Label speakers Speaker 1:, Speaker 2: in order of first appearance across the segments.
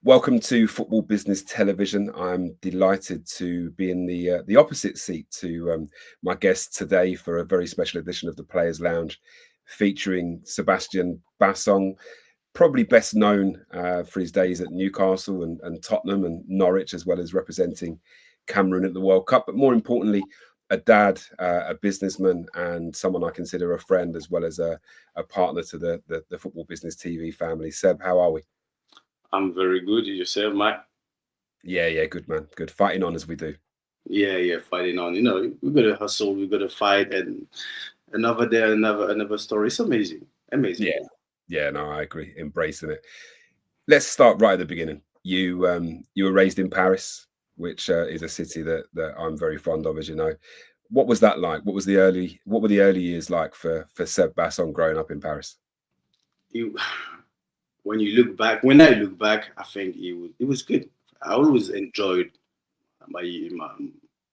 Speaker 1: Welcome to Football Business Television. I'm delighted to be in the opposite seat to my guest today for a very special edition of the Players Lounge, featuring Sebastien Bassong, probably best known for his days at Newcastle and Tottenham and Norwich, as well as representing Cameroon at the World Cup. But more importantly, a dad, a businessman, and someone I consider a friend, as well as a partner to the Football Business TV family. Seb, how are we?
Speaker 2: I'm very good. Yourself, Mike?
Speaker 1: Yeah, good man. Good. Fighting on as we do.
Speaker 2: Yeah, fighting on. We got to hustle, we got to fight, and another day, another story. It's amazing.
Speaker 1: Yeah, no, I agree. Embracing it. Let's start right at the beginning. You were raised in Paris, which is a city that I'm very fond of, as you know. What was that like? What were the early years like for Seb Bassong growing up in Paris?
Speaker 2: You, when I look back, I think it was good. I always enjoyed my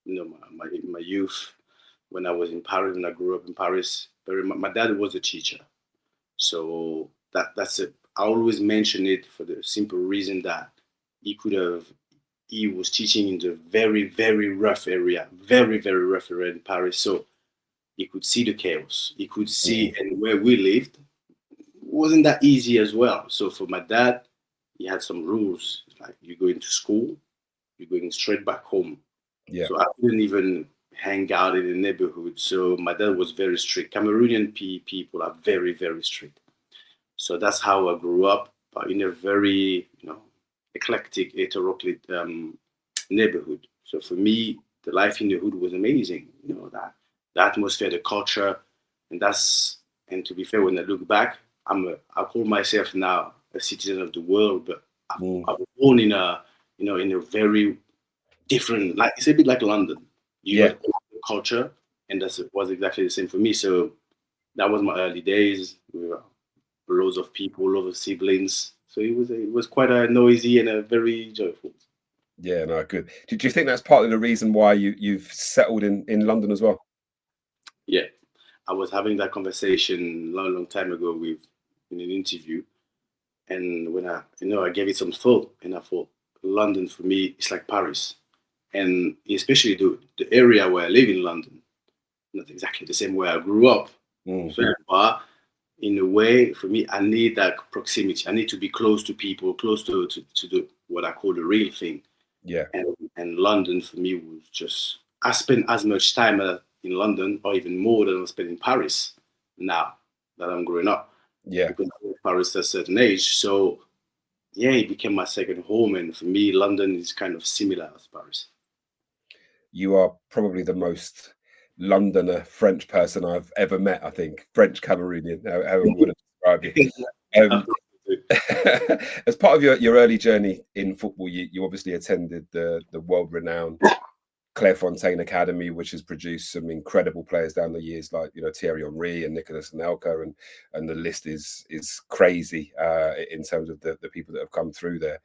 Speaker 2: my youth when I was in Paris. When I grew up in Paris, my dad was a teacher, so that's it. I always mention it for the simple reason that he could have he was teaching in the very rough area, very rough area in Paris. So he could see the chaos. He could see,
Speaker 1: Mm,
Speaker 2: and where we lived wasn't that easy as well. So for my dad, he had some rules like you go into school, you're going straight back home.
Speaker 1: yeah.
Speaker 2: So I couldn't even hang out in the neighborhood. So my dad was very strict. Cameroonian people are very strict. So that's how I grew up, but in a very, eclectic, heteroclite neighborhood. So for me, the life in the hood was amazing. That the atmosphere, the culture, and to be fair, when I look back, I call myself now a citizen of the world, but
Speaker 1: Mm,
Speaker 2: I was born in a very different, like it's a bit like London. You
Speaker 1: yeah.
Speaker 2: got the culture, and that was exactly the same for me. So that was my early days. We were loads of people, loads of siblings. So it was quite a noisy and a very joyful.
Speaker 1: Yeah, no, good. Do you think that's partly the reason why you've settled in London as well?
Speaker 2: Yeah, I was having that conversation long time ago with in an interview, and when I gave it some thought, and I thought London for me is like Paris, and especially the area where I live in London, not exactly the same way I grew up,
Speaker 1: Mm,
Speaker 2: but in a way, for me, I need that proximity. I need to be close to people, close to the what I call the real thing.
Speaker 1: yeah,
Speaker 2: And London for me was just I spend as much time in London or even more than I spend in Paris now that I'm growing up
Speaker 1: yeah.
Speaker 2: because I'm in Paris at a certain age. So yeah, it became my second home, and for me, London is kind of similar as Paris.
Speaker 1: You are probably the most Londoner French person I've ever met, I think. French Cameroonian, however we want to describe you. Um, as part of your early journey in football, you obviously attended the world-renowned Clairefontaine Academy, which has produced some incredible players down the years, like Thierry Henry and Nicolas Anelka, and the list is crazy in terms of the people that have come through there.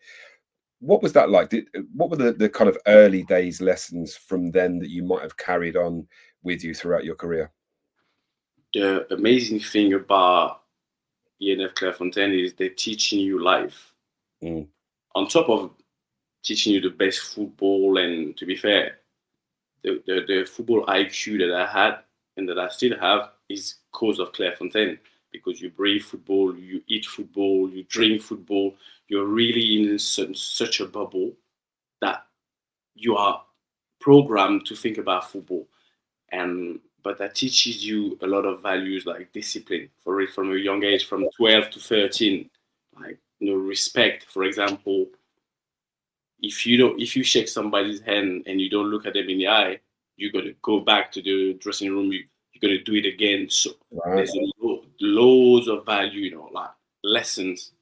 Speaker 1: What was that like? What were the kind of early days lessons from then that you might have carried on with you throughout your career?
Speaker 2: The amazing thing about ENF Clairefontaine is they're teaching you life.
Speaker 1: Mm,
Speaker 2: On top of teaching you the best football, and to be fair, the football IQ that I had and that I still have is cause of Clairefontaine because you breathe football, you eat football, you drink football. You're really in such a bubble that you are programmed to think about football. And but that teaches you a lot of values like discipline for it from a young age, from 12 to 13, like respect. For example, if you shake somebody's hand and you don't look at them in the eye, you're gonna go back to the dressing room. You're gonna do it again. So
Speaker 1: right.
Speaker 2: there's loads of value, like lessons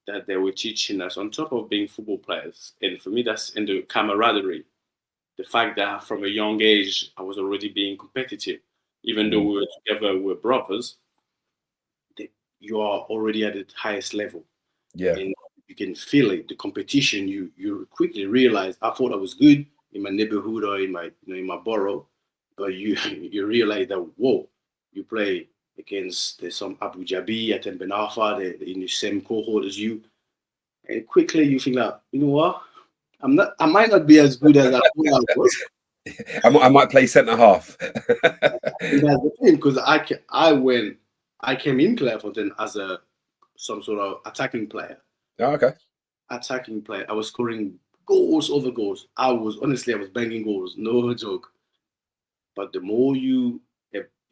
Speaker 2: that they were teaching us on top of being football players. And for me, that's in the camaraderie. The fact that from a young age I was already being competitive, even though
Speaker 1: Mm,
Speaker 2: we were together, we were brothers. You are already at the highest level
Speaker 1: yeah.
Speaker 2: and you can feel it. The competition, you quickly realize. I thought I was good in my neighborhood or in my in my borough, but you you realize that whoa, you play against there's some Abu Dhabi at Ben Arfa, they're in the same cohort as you. And quickly you think like, you know what? I might not be as good as I thought I was.
Speaker 1: I might play centre half.
Speaker 2: And that's the thing, because I came in Clairefontaine as some sort of attacking player.
Speaker 1: Oh, okay.
Speaker 2: Attacking player. I was scoring goals over goals. I was banging goals, no joke. But the more you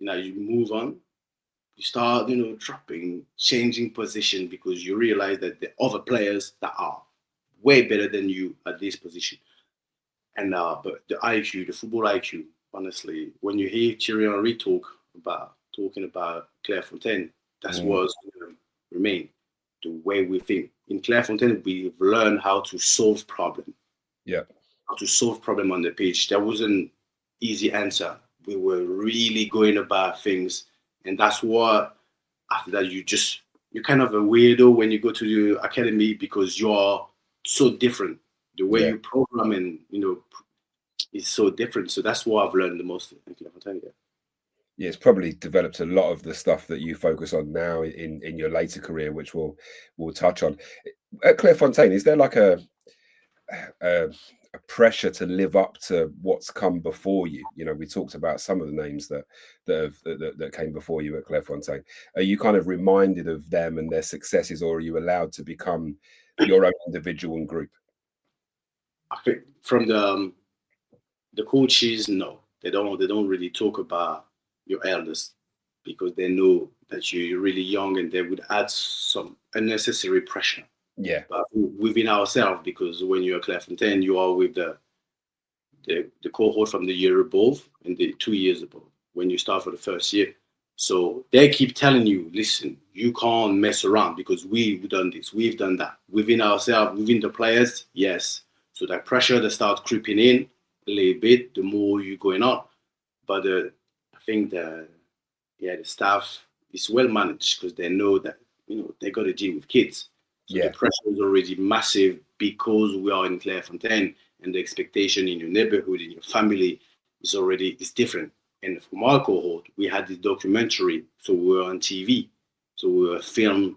Speaker 2: move on, you start, dropping, changing position, because you realize that the other players that are way better than you at this position. And but the IQ, the football IQ, honestly, when you hear Thierry Henry talking about Clairefontaine, that's what's going to remain. The way we think. In Clairefontaine, we've learned how to solve problem.
Speaker 1: Yeah.
Speaker 2: How to solve problem on the pitch. There wasn't easy answer. We were really going about things. And that's what, after that, you're kind of a weirdo when you go to the academy, because you're so different. The way you program and, is so different. So that's what I've learned the most in Clairefontaine.
Speaker 1: Yeah, it's probably developed a lot of the stuff that you focus on now in your later career, which we'll touch on. At Clairefontaine, is there like a pressure to live up to what's come before you? We talked about some of the names that came before you at Clairefontaine. Are you kind of reminded of them and their successes, or are you allowed to become your own individual and group?
Speaker 2: I think from the coaches, no, they don't really talk about your elders, because they know that you're really young, and they would add some unnecessary pressure.
Speaker 1: Yeah.
Speaker 2: But within ourselves, because when you're at Clairefontaine, you are with the cohort from the year above and the 2 years above when you start for the first year. So they keep telling you, listen, you can't mess around, because we've done this, we've done that. Within ourselves, within the players, yes. So that pressure that starts creeping in a little bit, the more you're going on. But I think the staff is well managed, because they know that, they got to deal with kids. So the pressure is already massive, because we are in Clairefontaine, and the expectation in your neighborhood, in your family, is different. And from our cohort, we had this documentary, so we were on TV. So we were filmed,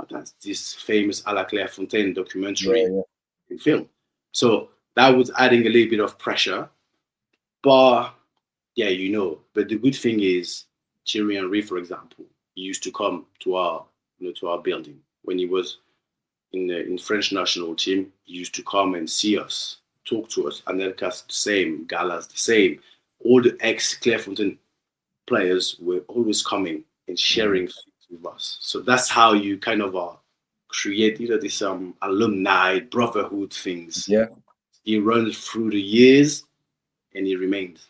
Speaker 2: that's this famous À la Clairefontaine documentary in film. So that was adding a little bit of pressure. But but the good thing is, Thierry Henry, for example, he used to come to our building when he was in French national team. He used to come and see us, talk to us. Anelka's the same, Gala's the same. All the ex-Clairefontaine players were always coming and sharing things with us. So that's how you kind of create this alumni brotherhood things.
Speaker 1: Yeah.
Speaker 2: He runs through the years, and he remains.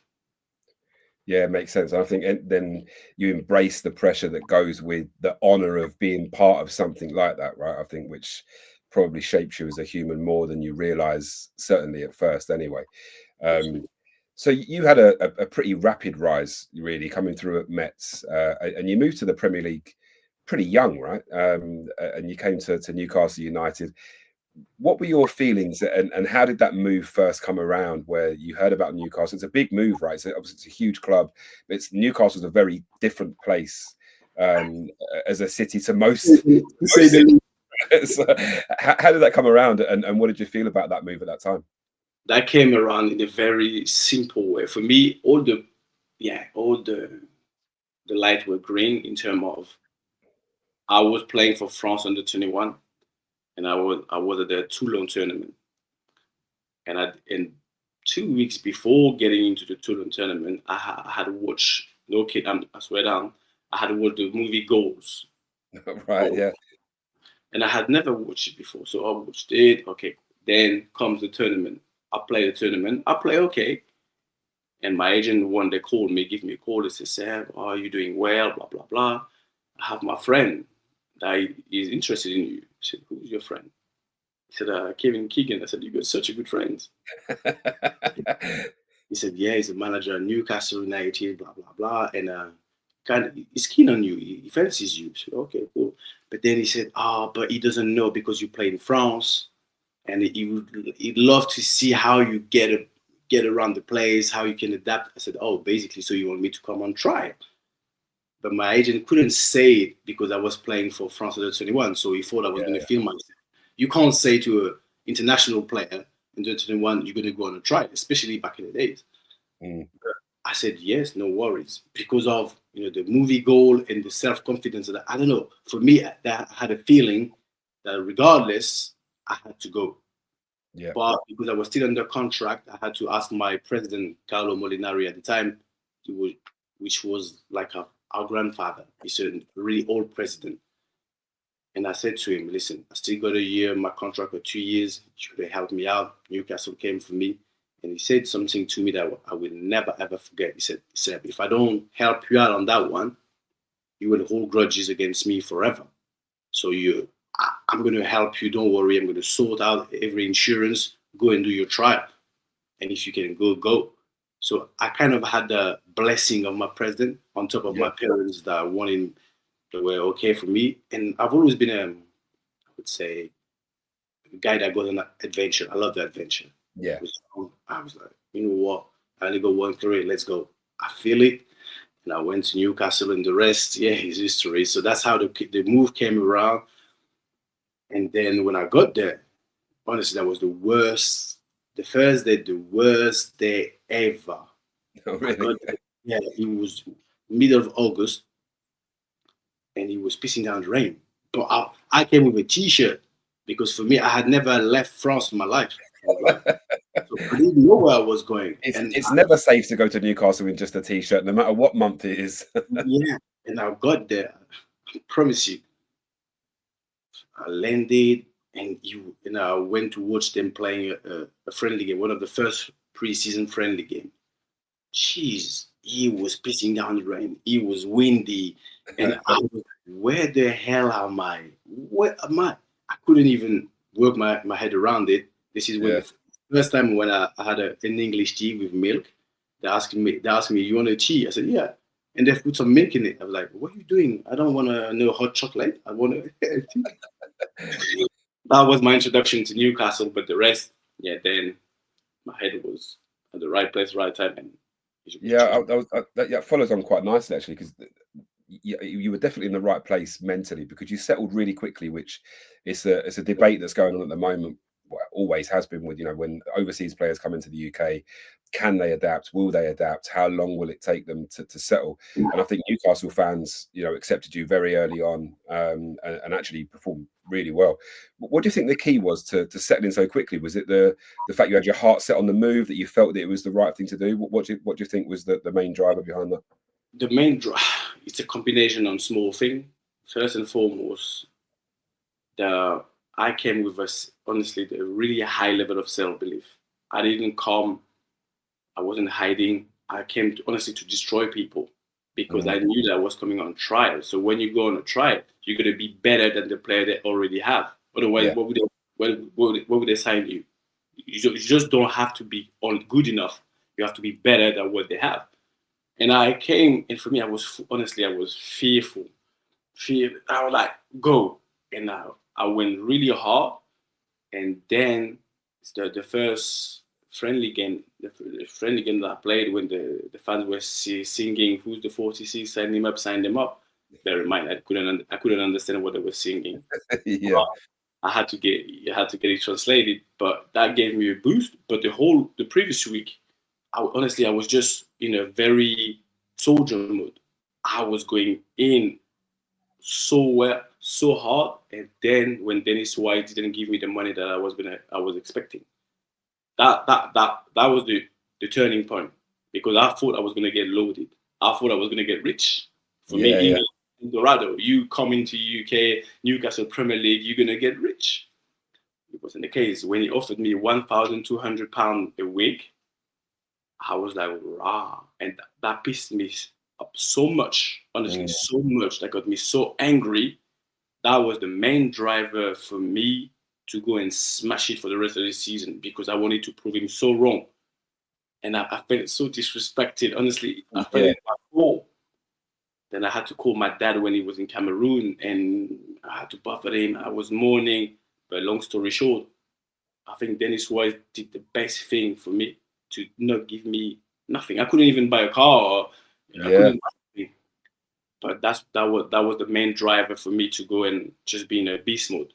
Speaker 1: Yeah, it makes sense. I think then you embrace the pressure that goes with the honor of being part of something like that, right? I think, which probably shapes you as a human more than you realize, certainly at first anyway. So you had a pretty rapid rise, really, coming through at Metz, and you moved to the Premier League pretty young, right? And you came to Newcastle United. What were your feelings, and how did that move first come around, where you heard about Newcastle? It's a big move, right? So obviously it's a huge club. Newcastle's a very different place as a city to most. So how did that come around, and what did you feel about that move at that time?
Speaker 2: That came around in a very simple way. For me, all the lights were green in terms of, I was playing for France under 21. And I was at the Toulon tournament, and 2 weeks before getting into the Toulon tournament, I had watched, no kid, I swear down, I had watched the movie Goals.
Speaker 1: Right, yeah.
Speaker 2: And I had never watched it before, so I watched it. Okay, then comes the tournament. I play the tournament. I play okay, and my agent one day called me, give me a call. They said, "Seb, are you doing well? Blah blah blah. I have my friend that is interested in you." I said, "Who's your friend?" He said, "Kevin Keegan." I said, "You got such a good friend." He said, "Yeah, he's a manager at Newcastle United, blah, blah, blah. And he's keen on you. He fancies you." I said, "Okay, cool." But then he said, but he doesn't know, because you play in France, and he'd love to see how you get around the place, how you can adapt." I said, basically, so you want me to come on trial? But my agent couldn't say it, because I was playing for France under 21, so he thought I was going to film myself. You can't say to an international player in 2021, you're going to go on a trial, especially back in the days. I said, yes, no worries. Because of the movie goal and the self-confidence that I don't know. For me, I had a feeling that regardless, I had to go.
Speaker 1: Yeah.
Speaker 2: But because I was still under contract, I had to ask my president, Carlo Molinari, at the time, which was like our grandfather. He's a really old president. And I said to him, listen, I still got a year, my contract for 2 years. You could have helped me out. Newcastle came for me. And he said something to me that I will never, ever forget. He said, Seb, if I don't help you out on that one, you will hold grudges against me forever. So I'm going to help you. Don't worry. I'm going to sort out every insurance. Go and do your trial. And if you can go. So I kind of had the blessing of my president on top of my parents that were okay for me. And I've always been I would say, a guy that goes on an adventure. I love the adventure.
Speaker 1: Yeah.
Speaker 2: I was like, you know what? I only got one career. Let's go. I feel it. And I went to Newcastle, and the rest, is history. So that's how the move came around. And then when I got there, honestly, that was the worst. The first day, the worst day ever.
Speaker 1: Oh, really?
Speaker 2: It was middle of August, and it was pissing down the rain. But I came with a T-shirt because for me, I had never left France in my life. So I didn't know where I was going.
Speaker 1: It's never safe to go to Newcastle in just a T-shirt, no matter what month it is.
Speaker 2: And I got there. I promise you. I landed, and I went to watch them playing a friendly game, one of the first pre-season friendly game. Jeez, he was pissing down the rain. It was windy, and I was like, where the hell am I? Where am I? I couldn't even work my head around it. This is when the first time when I had an English tea with milk. They asked me, you want a tea? I said, yeah. And they put some milk in it. I was like, what are you doing? I don't want no hot chocolate. I want a tea. That was my introduction to Newcastle, but the rest, then my head was at the right place, right time. And
Speaker 1: that follows on quite nicely, actually, because you were definitely in the right place mentally, because you settled really quickly, which it's a debate that's going on at the moment. Well, always has been with, when overseas players come into the UK, can they adapt? Will they adapt? How long will it take them to settle? And I think Newcastle fans, accepted you very early on, and actually performed really well. What do you think the key was to settling so quickly? Was it the fact you had your heart set on the move, that you felt that it was the right thing to do? What do you think was the main driver behind that?
Speaker 2: The main drive, it's a combination on small thing. First and foremost, I came with honestly a really high level of self-belief. I wasn't hiding. I came honestly to destroy people, because I knew that I was coming on trial. So when you go on a trial, you're going to be better than the player they already have. Otherwise, what would they sign you? You just don't have to be good enough. You have to be better than what they have. And I came, and for me, I was fearful. I was like, go. And I went really hard. And then the first friendly game, the friendly game that I played, when the fans were singing, "Who's the 46? Sign him up, sign them up." Bear in mind, I couldn't understand what they were singing. I had to get it translated, but that gave me a boost. But the previous week, I was just in a very soldier mode. I was going in so well, so hard, and then when Dennis White didn't give me the money that I was expecting, that was the turning point, because I thought I was gonna get loaded. I thought I was gonna get rich. For me, England, Dorado, you come into UK, Newcastle Premier League, you're gonna get rich. It wasn't the case. When he offered me £1,200 a week, I was like, rah, and that pissed me up so much, honestly, so much, that got me so angry. That was the main driver for me to go and smash it for the rest of the season, because I wanted to prove him so wrong. And I felt so disrespected, honestly. I felt it in my core. Then I had to call my dad when he was in Cameroon, and I had to buffer him. I was mourning. But long story short, I think Dennis White did the best thing for me, to not give me nothing. I couldn't even buy a car. I couldn't buy anything. But that was the main driver for me to go and just be in a beast mode.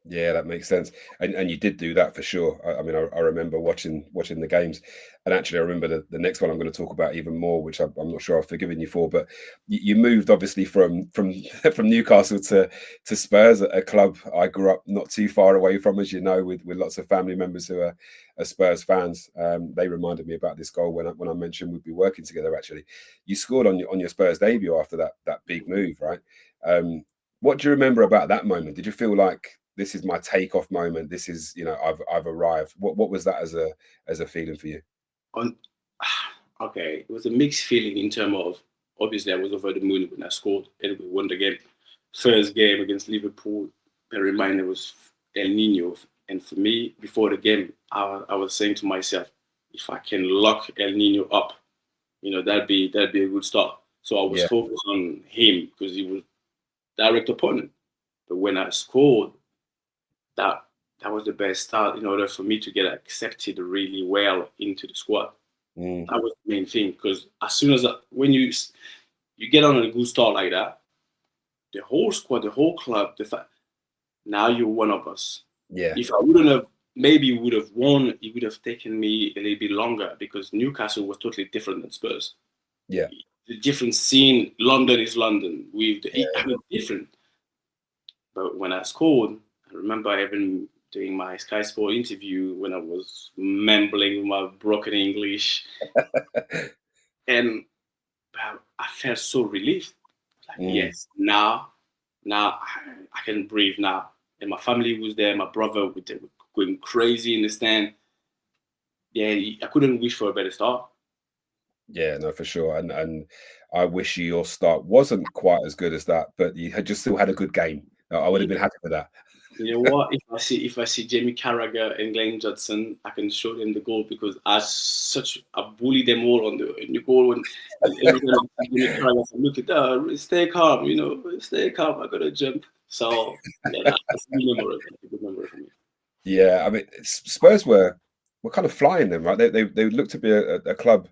Speaker 1: Yeah, that makes sense. And you did do that for sure. I mean, I remember watching the games, and actually, I remember the next one I'm going to talk about even more, which I'm not sure I've forgiven you for. But you moved obviously from from Newcastle to Spurs, a club I grew up not too far away from, as you know, with lots of family members who are Spurs fans. They reminded me about this goal when I mentioned we'd be working together. Actually, you scored on your Spurs debut after that big move, right? What do you remember about that moment? Did you feel like this is my takeoff moment? This is, I've arrived. What was that as a feeling for you?
Speaker 2: On okay, it was a mixed feeling in terms of obviously I was over the moon when I scored and we won the game. First game against Liverpool, bear in mind it was El Nino, and for me before the game, I was saying to myself, if I can lock El Nino up, that'd be a good start. So I was
Speaker 1: Yeah,
Speaker 2: focused on him because he was direct opponent. But when I scored, that that was the best start in order for me to get accepted really well into the squad.
Speaker 1: mm,
Speaker 2: That was the main thing because as soon as when you get on a good start like that, the whole squad, the whole club, the fact now you're one of us.
Speaker 1: yeah,
Speaker 2: If I wouldn't have, maybe would have won, it would have taken me a little bit longer because Newcastle was totally different than Spurs.
Speaker 1: yeah,
Speaker 2: The different scene, London is London. I
Speaker 1: yeah,
Speaker 2: mean, different. But when I scored, I remember even doing my Sky Sport interview when I was mumbling my broken English, and I felt so relieved. Like,
Speaker 1: mm,
Speaker 2: yes, now I can breathe now. And my family was there. My brother was there, going crazy in the stand. Yeah, I couldn't wish for a better start.
Speaker 1: yeah. No, for sure. And I wish your start wasn't quite as good as that, but you had just still had a good game. I would
Speaker 2: Yeah.
Speaker 1: have been happy with that.
Speaker 2: You know what? If I see Jamie Carragher and Glenn Johnson, I can show them the goal because I bully them all in the goal and every time I see Jamie Carragher, I say, look at that, stay calm, stay calm. I gotta jump. So yeah, that's really memorable. A good memory for me.
Speaker 1: Yeah, I mean, Spurs were kind of flying them, right? They looked to be a club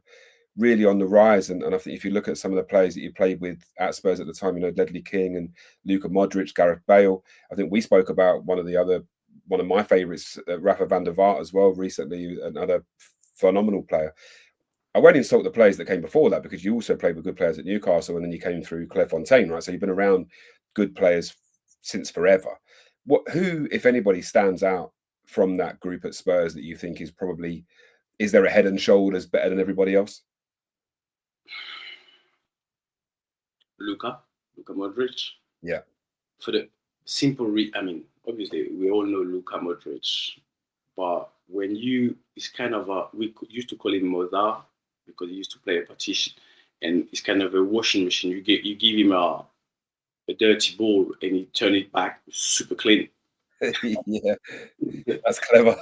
Speaker 1: really on the rise. And I think if you look at some of the players that you played with at Spurs at the time, Ledley King and Luka Modric, Gareth Bale. I think we spoke about one of my favourites, Rafa van der Vaart as well recently, another phenomenal player. I won't insult the players that came before that because you also played with good players at Newcastle and then you came through Clairefontaine, right? So you've been around good players since forever. Who, if anybody, stands out from that group at Spurs that you think is there a head and shoulders better than everybody else?
Speaker 2: Luka Modric.
Speaker 1: Yeah.
Speaker 2: For the I mean, obviously we all know Luka Modric, but it's kind of used to call him Mozart because he used to play a partition, and it's kind of a washing machine. You give him a dirty ball and he turn it back super clean.
Speaker 1: Yeah, that's clever.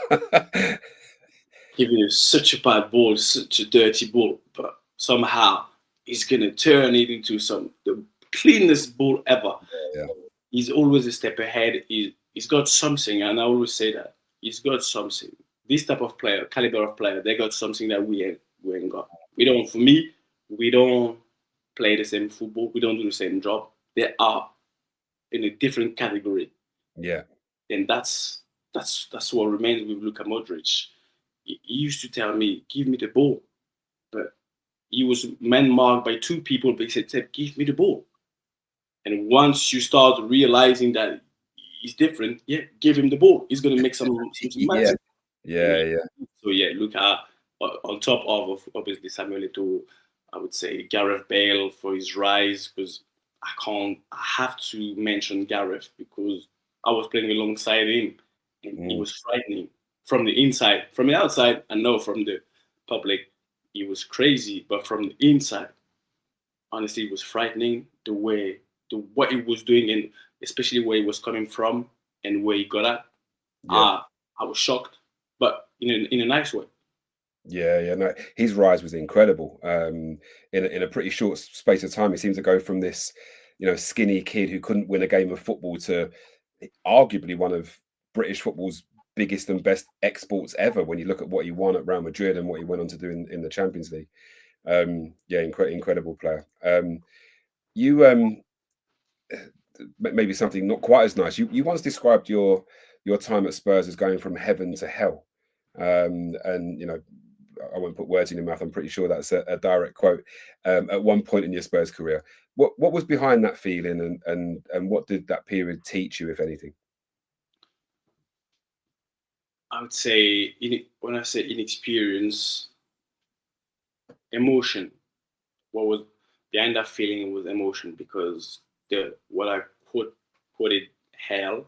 Speaker 2: Giving him such a bad ball, such a dirty ball, but somehow he's gonna turn it into the cleanest ball ever.
Speaker 1: Yeah,
Speaker 2: He's always a step ahead. He's got something, and I always say that he's got something. This type of player, caliber of player, they got something that we ain't got. We don't. For me, we don't play the same football. We don't do the same job. They are in a different category,
Speaker 1: yeah,
Speaker 2: and that's what remains with Luka Modric. He used to tell me, "Give me the ball," but he was man marked by two people. But he said, "Give me the ball." And once you start realizing that he's different, yeah, give him the ball. He's gonna make some
Speaker 1: yeah,
Speaker 2: magic. And
Speaker 1: yeah, yeah,
Speaker 2: so yeah, look at on top of obviously Samuel Eto'o, I would say Gareth Bale for his rise because I have to mention Gareth because I was playing alongside him and he
Speaker 1: mm,
Speaker 2: was frightening from the inside. From the outside, I know from the public he was crazy, but from the inside, honestly, it was frightening what he was doing and especially where he was coming from and where he got at.
Speaker 1: yeah,
Speaker 2: I was shocked, but in a nice way.
Speaker 1: yeah, yeah. No, his rise was incredible. In a pretty short space of time, he seemed to go from this, skinny kid who couldn't win a game of football to arguably one of British football's biggest and best exports ever. When you look at what he won at Real Madrid and what he went on to do in the Champions League, yeah, incredible player. You maybe something not quite as nice. You once described your time at Spurs is going from heaven to hell. And you know, I won't put words in your mouth. I'm pretty sure that's a direct quote. At one point in your Spurs career, what was behind that feeling, and what did that period teach you, if anything?
Speaker 2: I would say, when I say inexperience, emotion. What was behind that feeling was emotion, because what I quoted hell,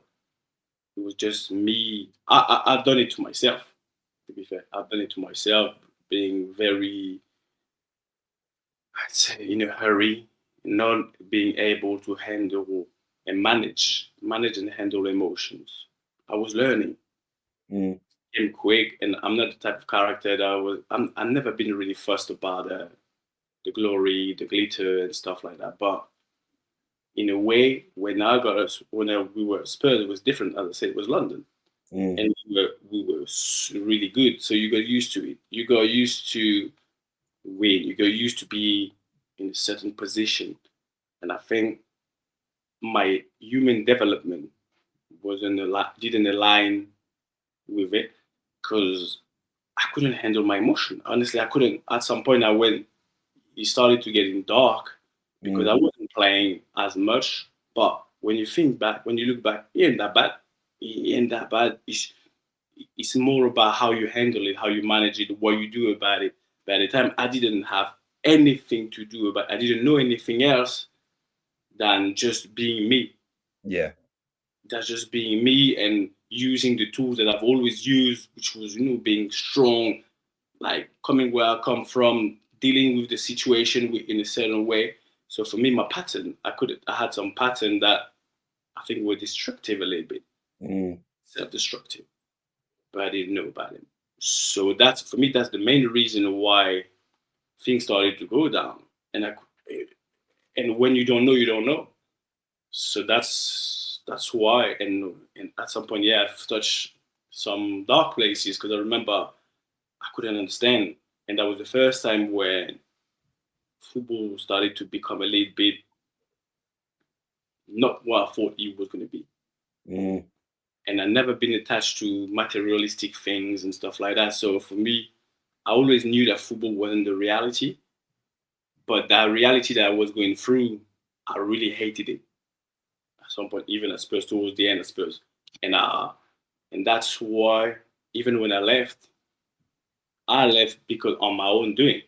Speaker 2: it was just me. I've done it to myself. To be fair, I've done it to myself, being very, I'd say, in a hurry, not being able to handle and manage and handle emotions. I was learning. Came quick, and I'm not the type of character that I've never been really fussed about the glory, the glitter, and stuff like that. But in a way, when we were at Spurs, it was different. As I said, it was London, and we were really good. So you got used to it. You got used to win. You got used to be in a certain position, and I think my human development didn't align with it, because I couldn't handle my emotion. Honestly, I couldn't. At some point, it started to get in dark, because I wasn't playing as much. But when you look back, it ain't that bad. It ain't that bad. It's more about how you handle it, how you manage it, what you do about it. By the time, I didn't have anything to do about it. I didn't know anything else than just being me.
Speaker 1: Yeah.
Speaker 2: That's just being me and using the tools that I've always used, which was, being strong, like coming where I come from, dealing with the situation in a certain way. So for me, my pattern, I had some pattern that I think were destructive a little bit, self-destructive, but I didn't know about it. So that's the main reason why things started to go down. And when you don't know, you don't know. So that's why. And at some point, yeah, I've touched some dark places, because I remember I couldn't understand, and that was the first time when football started to become a little bit not what I thought it was going to be. And I've never been attached to materialistic things and stuff like that. So for me, I always knew that football wasn't the reality, but that reality that I was going through, I really hated it. At some point, even at Spurs, towards the end of Spurs, and that's why even when I left because on my own doing.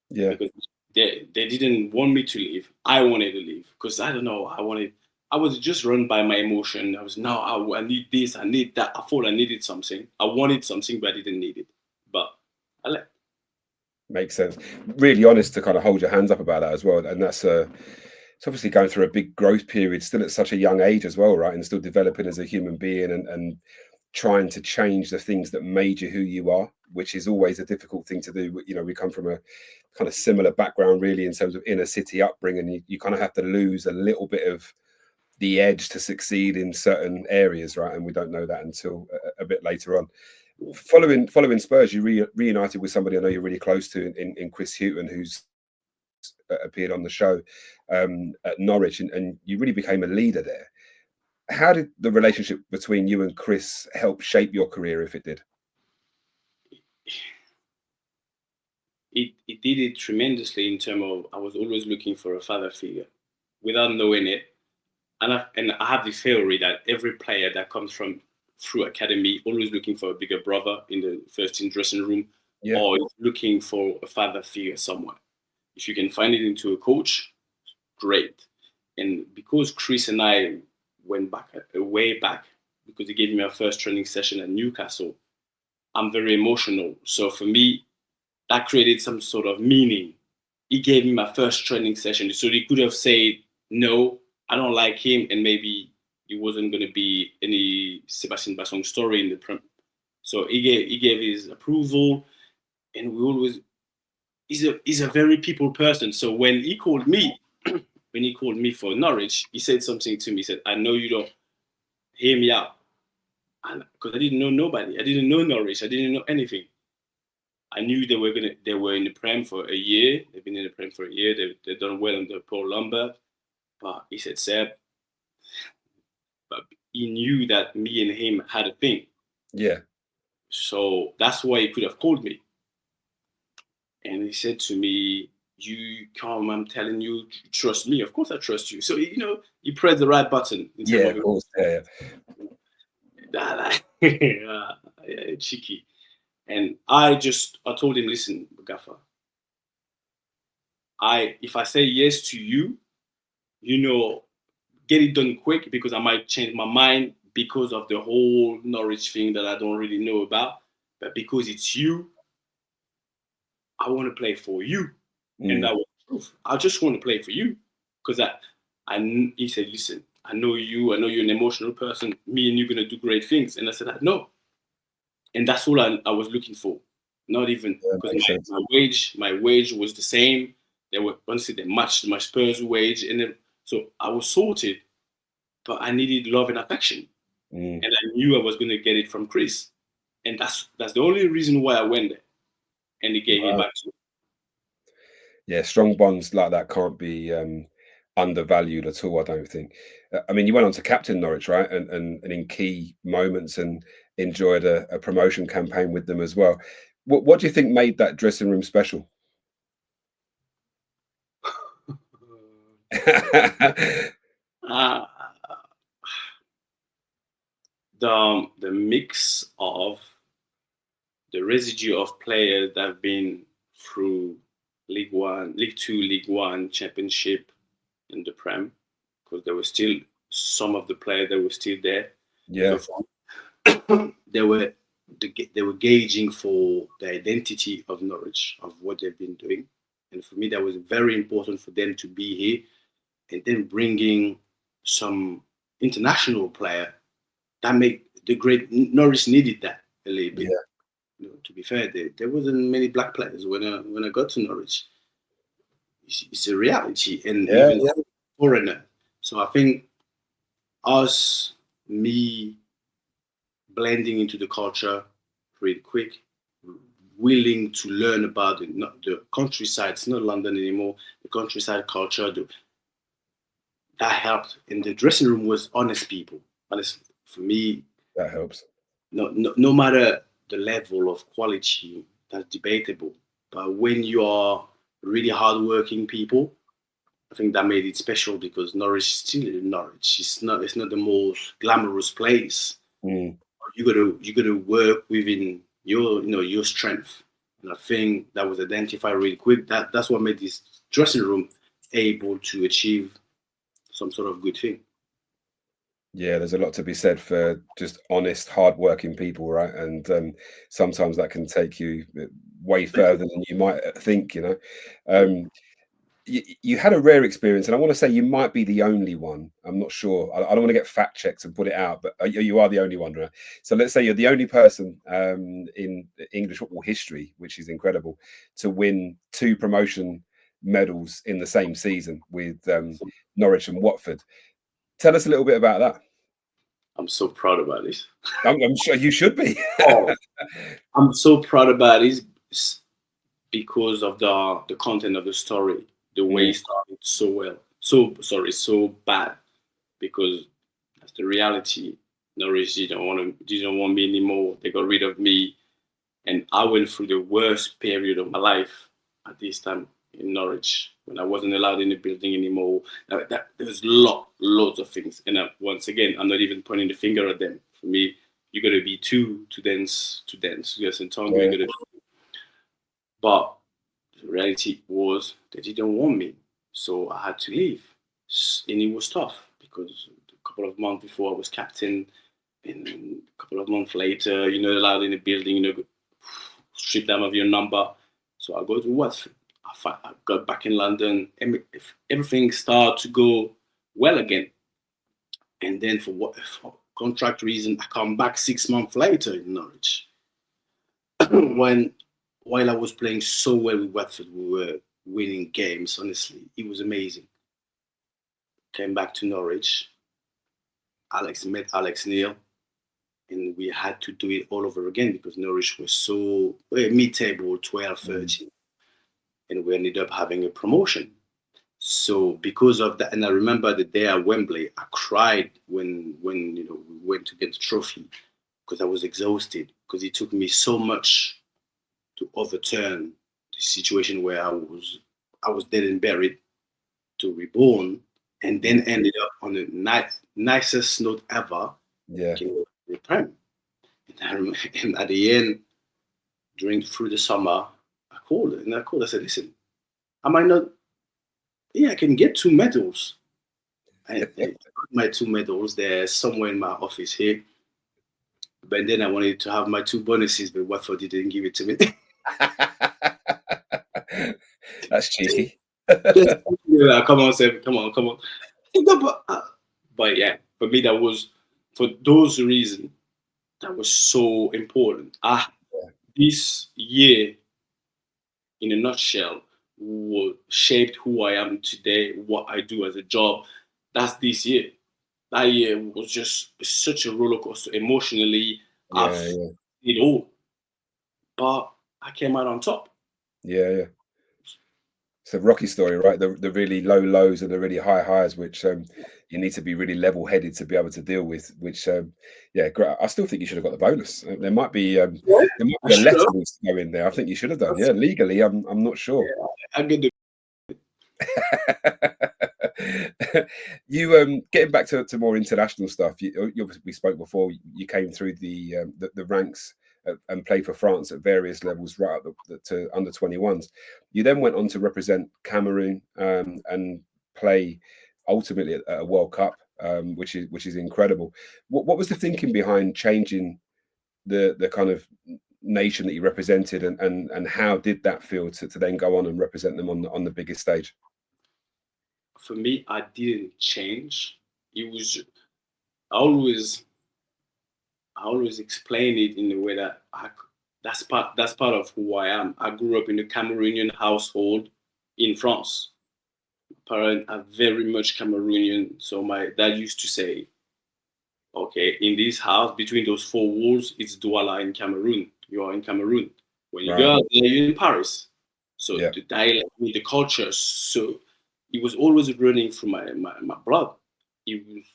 Speaker 1: Yeah.
Speaker 2: Because they didn't want me to leave. I wanted to leave, because I don't know. I was just run by my emotion. I need this, I need that. I thought I needed something. I wanted something, but I didn't need it. But I left.
Speaker 1: Makes sense. Really honest to kind of hold your hands up about that as well. And that's it's obviously going through a big growth period still at such a young age as well, right? And still developing as a human being, and trying to change the things that made you who you are, which is always a difficult thing to do. You know, we come from a kind of similar background, really, in terms of inner city upbringing. You kind of have to lose a little bit of the edge to succeed in certain areas, right? And we don't know that until a bit later on. Following Spurs, you reunited with somebody I know you're really close to in Chris Hughton, who's appeared on the show at Norwich, and you really became a leader there. How did the relationship between you and Chris help shape your career, if it did?
Speaker 2: It did it tremendously, in terms of I was always looking for a father figure without knowing it. And I have this theory that every player that comes through academy always looking for a bigger brother in the first team dressing room, or looking for a father figure somewhere. If you can find it into a coach, great. And because Chris and I went back way back, because he gave me our first training session at Newcastle, I'm very emotional. So for me, that created some sort of meaning. He gave me my first training session, so he could have said, no, I don't like him, and maybe it wasn't going to be any Sébastien Bassong story in the Prem. So he gave his approval, and he's a very people person. So when he called me for Norwich, he said something to me. He said, I know you don't hear me out. Because I didn't know nobody. I didn't know Norwich. I didn't know anything. I knew they were in the Prem for a year. They've been in the Prem for a year. They've done well under Paul Lambert. But he said, Seb, but he knew that me and him had a thing.
Speaker 1: Yeah.
Speaker 2: So that's why he could have called me. And he said to me, "You come, I'm telling you, trust me." Of course I trust you. So, he pressed the right button in
Speaker 1: Yeah,
Speaker 2: terms
Speaker 1: of course. Yeah.
Speaker 2: yeah, cheeky. And I told him, "Listen, Gaffer, if I say yes to you, get it done quick, because I might change my mind because of the whole Norwich thing that I don't really know about. But because it's you, I want to play for you." And that was the truth. I just want to play for you, because he said, "Listen, I know you. I know you're an emotional person. Me and you're gonna do great things." And I said, "No." And that's all I was looking for. Not even because my wage was the same. They were honestly, they matched my Spurs wage, and then so I was sorted. But I needed love and affection, and I knew I was going to get it from Chris, and that's the only reason why I went there, and he gave it back to me.
Speaker 1: Yeah, strong bonds like that can't be undervalued at all, I don't think. I mean, you went on to captain Norwich, right? And in key moments, and enjoyed a promotion campaign with them as well. What do you think made that dressing room special?
Speaker 2: uh, the mix of the residue of players that have been through League One, League Two, League One, Championship, and the Prem, because there were still some of the players that were still there.
Speaker 1: Yeah.
Speaker 2: So they were gauging for the identity of Norwich, of what they've been doing, and for me that was very important for them to be here, and then bringing some international player that make the great Norwich needed that a little bit.
Speaker 1: Yeah.
Speaker 2: To be fair, there wasn't many black players when I got to Norwich. It's a reality, and even foreigner. So I think me blending into the culture pretty quick, willing to learn about the countryside. It's not London anymore. The countryside culture, that helped. And the dressing room was honest people. Honest for me.
Speaker 1: That helps.
Speaker 2: No matter the level of quality, that's debatable. But when you are really hardworking people, I think that made it special, because Norwich is still Norwich. It's not the most glamorous place. You gotta work within your strength. And I think that was identified really quick. That's what made this dressing room able to achieve some sort of good thing.
Speaker 1: Yeah, there's a lot to be said for just honest, hardworking people, right? And sometimes that can take you way further than you might think, You had a rare experience, and I want to say you might be the only one. I'm not sure. I don't want to get fact checked and put it out, but you are the only one, right? So let's say you're the only person in English football history, which is incredible, to win 2 promotion medals in the same season with Norwich and Watford. Tell us a little bit about that.
Speaker 2: I'm so proud about this.
Speaker 1: I'm sure you should be.
Speaker 2: I'm so proud about this because of the content of the story, the way it started so well. So bad, because that's the reality. Norwich didn't want me anymore. They got rid of me, and I went through the worst period of my life at this time in Norwich, when I wasn't allowed in the building anymore. There's loads of things, and once again, I'm not even pointing the finger at them. For me, you got to be two to dance. Yes, and Tonga, you got to. But the reality was they didn't want me, so I had to leave, and it was tough, because a couple of months before I was captain, and a couple of months later, you're not allowed in the building. Strip them of your number. So I go to Watford. I got back in London. Everything started to go well again. And then for contract reason, I come back 6 months later in Norwich. While I was playing so well with Watford, we were winning games. Honestly, it was amazing. Came back to Norwich. Met Alex Neil, and we had to do it all over again, because Norwich was so mid-table, 12, 13. And we ended up having a promotion. So because of that, and I remember the day at Wembley, I cried when we went to get the trophy because I was exhausted because it took me so much to overturn the situation where I was dead and buried to reborn, and then ended up on the nicest note ever.
Speaker 1: Yeah.
Speaker 2: The Prem. And at the end, through the summer, I called. I said, "Listen, I might not. Yeah, I can get 2 medals. I got my 2 medals. They're somewhere in my office here. But then I wanted to have my 2 bonuses, but Watford didn't give it to me."
Speaker 1: That's cheeky.
Speaker 2: Come on, Seb. Come on. But yeah, for me, that was, for those reasons, that was so important. This year, in a nutshell, what shaped who I am today, what I do as a job. That's this year. That year was just such a roller coaster emotionally. I've seen it all, but I came out on top.
Speaker 1: Yeah. It's a Rocky story, right? The really low lows and the really high highs, which you need to be really level headed to be able to deal with. Which, great. I still think you should have got the bonus. There might be a letter needs to go in there. I think you should have done. Yeah, legally, I'm not sure.
Speaker 2: Yeah, I get the.
Speaker 1: You getting back to more international stuff. We spoke before. You came through the ranks and played for France at various levels, right up to under 21s. You then went on to represent Cameroon and play ultimately at a World Cup, which is incredible. What was the thinking behind changing the kind of nation that you represented, and how did that feel to then go on and represent them on the biggest stage?
Speaker 2: For me, I didn't change. It was I always explain it in a way that that's part of who I am. I grew up in a Cameroonian household in France. My parents are very much Cameroonian, so my dad used to say, "Okay, in this house, between those 4 walls, it's Douala in Cameroon. You are in Cameroon. When you go out there, you're in Paris." So the dialect, the culture, so it was always running through my blood. It was,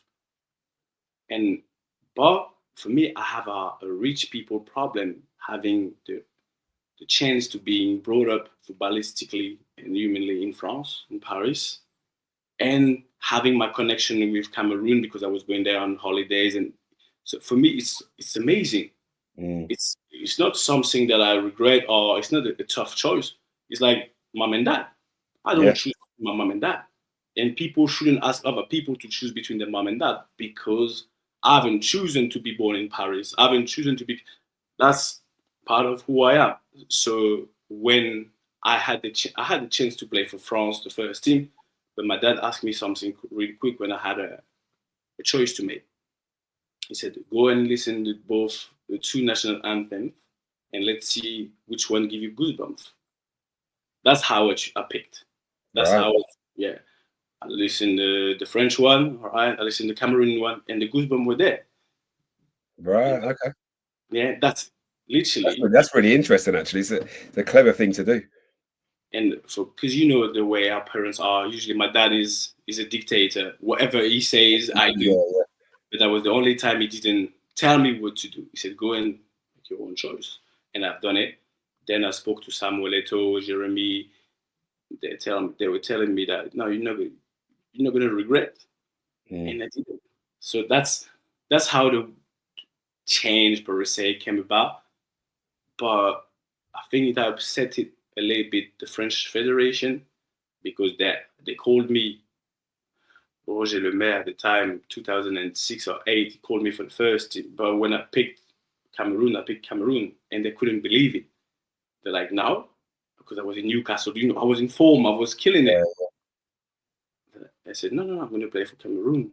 Speaker 2: but for me, I have a rich people problem, having the chance to being brought up footballistically and humanly in France, in Paris, and having my connection with Cameroon because I was going there on holidays. And so for me, it's amazing. It's not something that I regret, or it's not a tough choice. It's like mom and dad. I don't choose my mom and dad. And people shouldn't ask other people to choose between their mom and dad, because I haven't chosen to be born in Paris. I haven't chosen to be. That's part of who I am. So when I had the chance to play for France, the first team, but my dad asked me something really quick when I had a choice to make. He said, "Go and listen to both the 2 national anthems, and let's see which one give you goosebumps." That's how I picked. That's how, I listened to the French one, all right? I listened to the Cameroon one, and the goosebumps were there.
Speaker 1: Right. Okay.
Speaker 2: Yeah, that's literally.
Speaker 1: That's really interesting. Actually, it's a clever thing to do.
Speaker 2: And because the way our parents are, usually my dad is a dictator. Whatever he says, I do.
Speaker 1: Yeah.
Speaker 2: But that was the only time he didn't tell me what to do. He said, "Go and make your own choice," and I've done it. Then I spoke to Samuel Eto'o, Jeremy. They were telling me that, "No, you're not going to regret," and I didn't. So that's how the change per se came about. But I think it upset it a little bit, the French Federation, because they called me. Roger Le Maire at the time, 2006 or 8, he called me for the first team. But when I picked Cameroon, and they couldn't believe it. They're like, "Now?" Because I was in Newcastle, I was in form, I was killing it. I said, no, I'm going to play for Cameroon.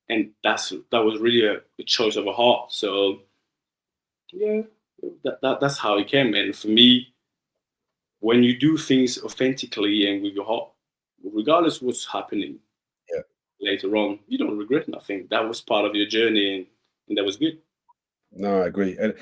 Speaker 2: And that was really a choice of a heart. So, yeah, that's how it came. And for me, when you do things authentically and with your heart, regardless of what's happening later on, you don't regret nothing. That was part of your journey, and that was good.
Speaker 1: No, I agree. And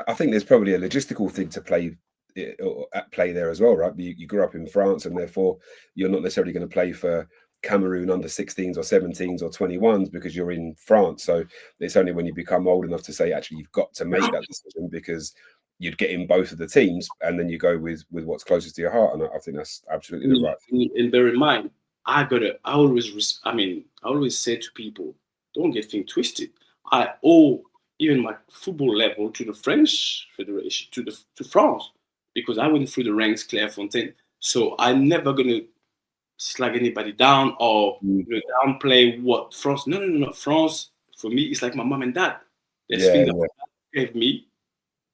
Speaker 1: I think there's probably a logistical thing to play at play there as well, right? You grew up in France, and therefore you're not necessarily going to play for Cameroon under 16s or 17s or 21s because you're in France. So it's only when you become old enough to say, actually, you've got to make that decision, because you'd get in both of the teams, and then you go with what's closest to your heart. And I think that's absolutely the right thing.
Speaker 2: And bear in mind, I always say to people, don't get things twisted. I owe even my football level to the French Federation, to France, because I went through the ranks, Clairefontaine. So I'm never gonna slag anybody down or downplay what France. No. France for me is like my mom and dad. There's things that my dad gave me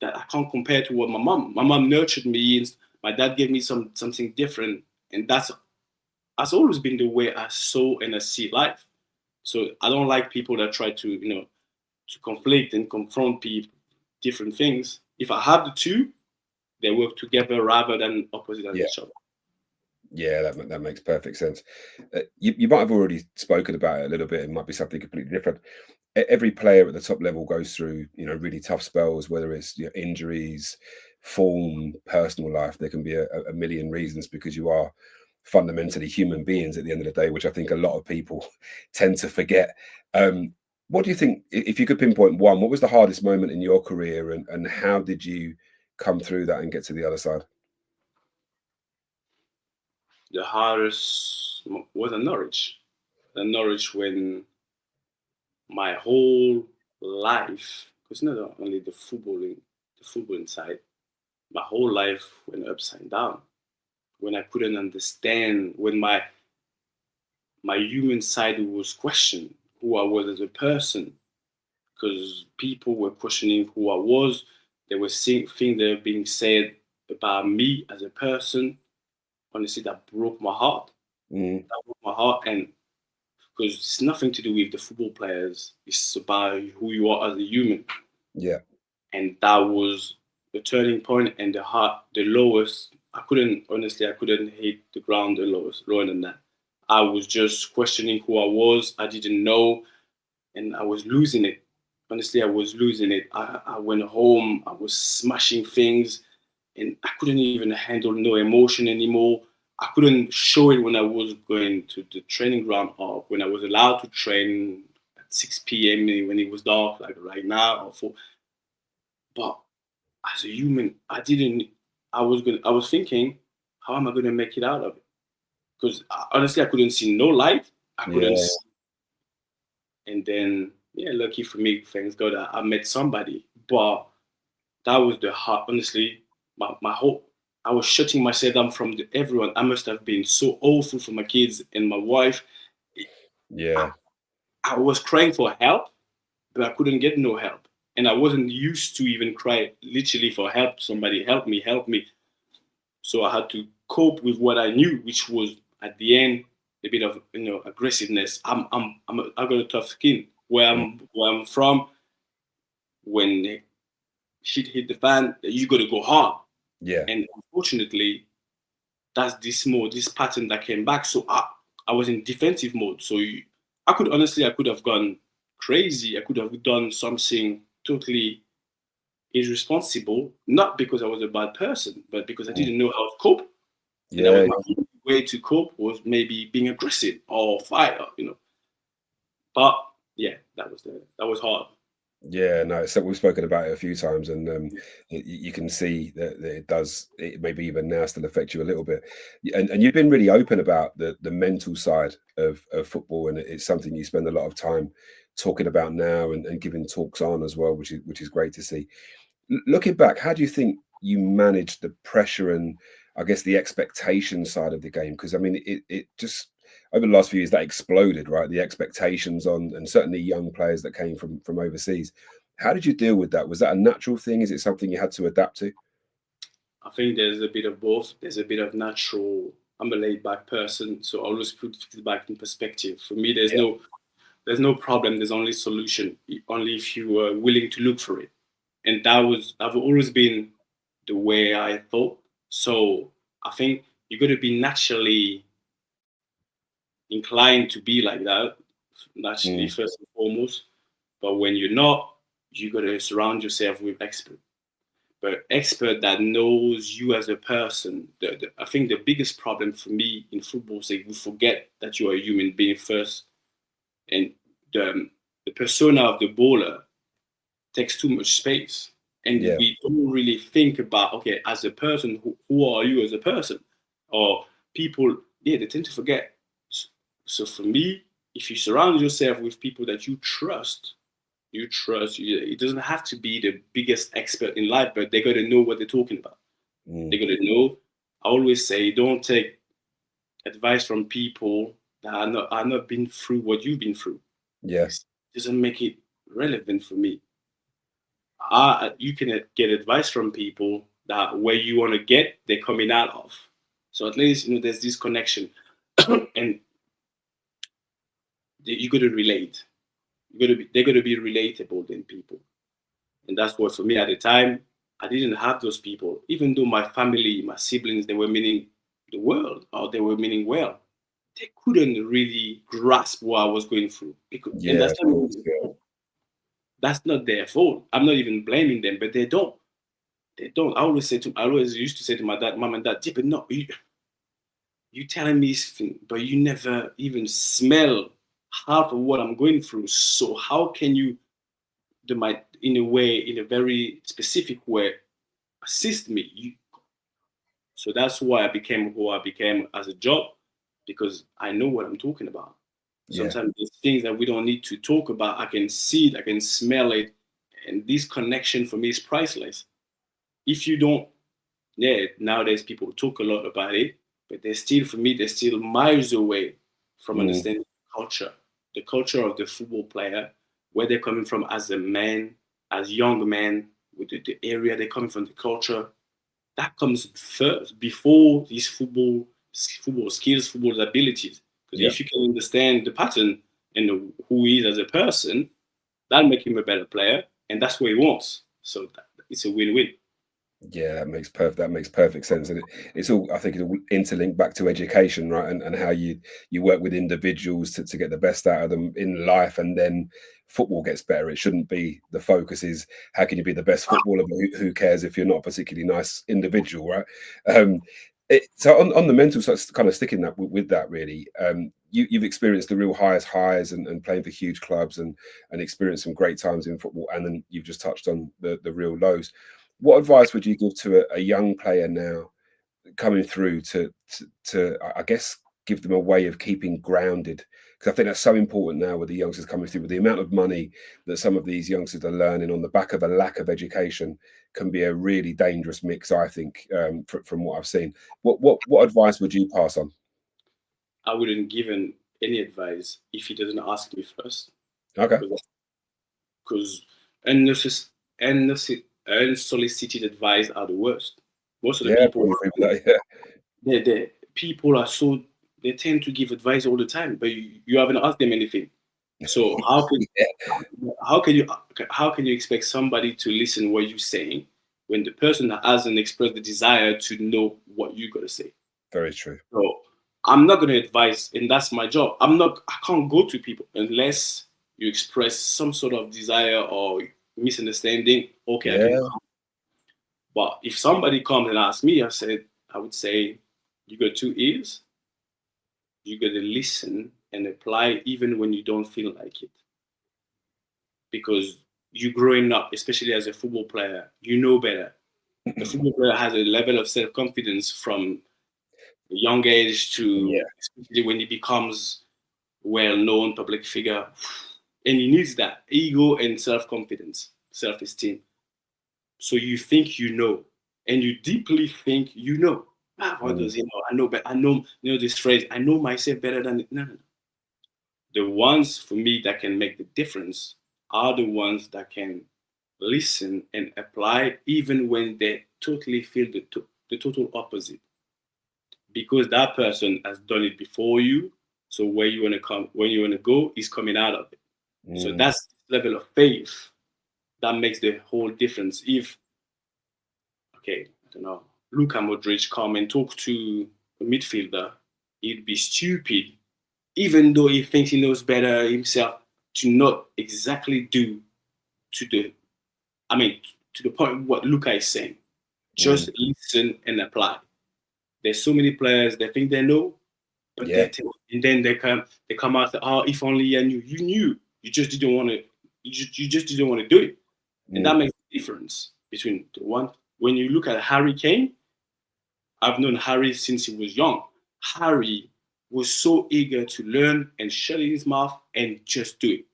Speaker 2: that I can't compare to what my mom nurtured me, and my dad gave me something different, and that's always been the way I saw and I see life. So I don't like people that try to conflict and confront people, different things. If I have the two, they work together rather than opposite of each other.
Speaker 1: Yeah, that makes perfect sense. You might have already spoken about it a little bit. It might be something completely different. Every player at the top level goes through, really tough spells, whether it's injuries, form, personal life. There can be a million reasons, because you are fundamentally human beings at the end of the day, which I think a lot of people tend to forget. What do you think, if you could pinpoint one, what was the hardest moment in your career, and how did you come through that and get to the other side?
Speaker 2: The hardest was at Norwich. At Norwich, when my whole life, because not only the footballing side, my whole life went upside down. When I couldn't understand, when my human side was questioned, who I was as a person, because people were questioning who I was. There were things that were being said about me as a person. Honestly, that broke my heart. That broke my heart, and because it's nothing to do with the football players. It's about who you are as a human.
Speaker 1: Yeah.
Speaker 2: And that was the turning point and the lowest. I couldn't hit the ground lower than that. I was just questioning who I was. I didn't know, and I was losing it. Honestly, I was losing it. I went home. I was smashing things, and I couldn't even handle no emotion anymore. I couldn't show it when I was going to the training ground, or when I was allowed to train at 6 p.m. when it was dark, like right now. Or 4. But as a human, I was thinking, how am I going to make it out of it? Because honestly, I couldn't see no light. I couldn't see. And then, lucky for me, thanks God, I met somebody. But that was the heart. Honestly, my whole, I was shutting myself down from everyone. I must have been so awful for my kids and my wife.
Speaker 1: Yeah.
Speaker 2: I was crying for help, but I couldn't get no help. And I wasn't used to even cry literally for help. Somebody help me, help me. So I had to cope with what I knew, which was at the end a bit of aggressiveness. I got a tough skin. Where I'm from, when shit hit the fan, you got to go hard.
Speaker 1: Yeah.
Speaker 2: And unfortunately, that's this pattern that came back. So I was in defensive mode. So I could have gone crazy. I could have done something totally irresponsible, not because I was a bad person, but because I didn't know how to cope.
Speaker 1: Yeah.
Speaker 2: And my only way to cope was maybe being aggressive or fight, But yeah, that was hard.
Speaker 1: Yeah, no, so we've spoken about it a few times, and you can see that it maybe even now still affect you a little bit. And you've been really open about the mental side of football, and it's something you spend a lot of time talking about now, and giving talks on as well, which is great to see. Looking back, how do you think you managed the pressure and, I guess, the expectation side of the game? Because I mean, it just over the last few years that exploded, right? The expectations on, and certainly young players that came from overseas. How did you deal with that? Was that a natural thing? Is it something you had to adapt to?
Speaker 2: I think there's a bit of both. There's a bit of natural. I'm a laid back person, so I always put it back in perspective. For me, there's no problem. There's only solution. Only if you are willing to look for it. And I've always been the way I thought. So I think you got to be naturally inclined to be like that, naturally first and foremost. But when you're not, you got to surround yourself with experts. but expert that knows you as a person. I think the biggest problem for me in football is we forget that you are a human being first, and the persona of the bowler takes too much space, and we don't really think about, okay, as a person, who are you as a person? Or people, they tend to forget. So for me, if you surround yourself with people that you trust, it doesn't have to be the biggest expert in life, but they got to know what they're talking about. They got to know. I always say, don't take advice from people that are not been through what you've been through.
Speaker 1: Yes,
Speaker 2: it doesn't make it relevant for me. You can get advice from people that where you want to get, they're coming out of. So at least there's this connection, and you got to relate. They're going to be relatable than people. And that's what, for me at the time, I didn't have those people. Even though my family, my siblings, they were meaning the world, or they were meaning well, they couldn't really grasp what I was going through. And that's not their fault. I'm not even blaming them, but they don't. They don't. I always used to say to my dad, mom and dad, but no, you telling me this thing, but you never even smell half of what I'm going through. So how can you, in a very specific way, assist me? So that's why I became who I became as a job, because I know what I'm talking about. Sometimes there's things that we don't need to talk about. I can see it, I can smell it, and this connection for me is priceless. If you don't, nowadays people talk a lot about it, but they're still miles away from understanding the culture of the football player, where they're coming from as a man, as young men, with the area they're coming from, the culture. That comes first, before these football skills, football abilities. Because if you can understand the pattern and who he is as a person, that'll make him a better player, and that's what he wants. So it's a win-win.
Speaker 1: Yeah, that makes perfect sense, and it's all, I think, it'll interlink back to education, right? And how you work with individuals to get the best out of them in life, and then football gets better. It shouldn't be the focus is how can you be the best footballer, but who cares if you're not a particularly nice individual, right? So on the mental side, kind of sticking that with that, really, you've experienced the real highs and playing for huge clubs and experienced some great times in football, and then you've just touched on the real lows. What advice would you give to a young player now coming through to I guess give them a way of keeping grounded? Because I think that's so important now with the youngsters coming through, with the amount of money that some of these youngsters are learning on the back of a lack of education, can be a really dangerous mix, I think, from what I've seen. What advice would you pass on?
Speaker 2: I wouldn't give him any advice if he doesn't ask me first.
Speaker 1: Okay.
Speaker 2: Because unsolicited advice are the worst. Most of the people are so, they tend to give advice all the time, but you haven't asked them anything. So how can you expect somebody to listen what you're saying when the person that hasn't expressed the desire to know what you got to say?
Speaker 1: Very true.
Speaker 2: So I'm not going to advise, and that's my job. I can't go to people unless you express some sort of desire or misunderstanding. Okay, I can come. But if somebody comes and asks me, I would say, you got 2 ears. You got to listen and apply even when you don't feel like it. Because you growing up, especially as a football player, you know better. The football player has a level of self-confidence from a young age to, especially when he becomes well-known public figure. And he needs that ego and self-confidence, self-esteem. So you think you know, and you deeply think you know. What does he know? I know, but I know, this phrase, I know myself better than it. No. The ones for me that can make the difference are the ones that can listen and apply even when they totally feel the total opposite. Because that person has done it before you. So where you want to go is coming out of it. So that's the level of faith that makes the whole difference. If, I don't know, Luka Modric come and talk to a midfielder, he'd be stupid, even though he thinks he knows better himself, to not exactly do to the point of what Luca is saying. Just listen and apply. There's so many players they think they know, but and then they come out and say, oh, if only I knew. You knew. You just didn't want to. You just didn't want to do it, and that makes a difference between the one. When you look at Harry Kane, I've known Harry since he was young. Harry was so eager to learn and shut his mouth and just do it.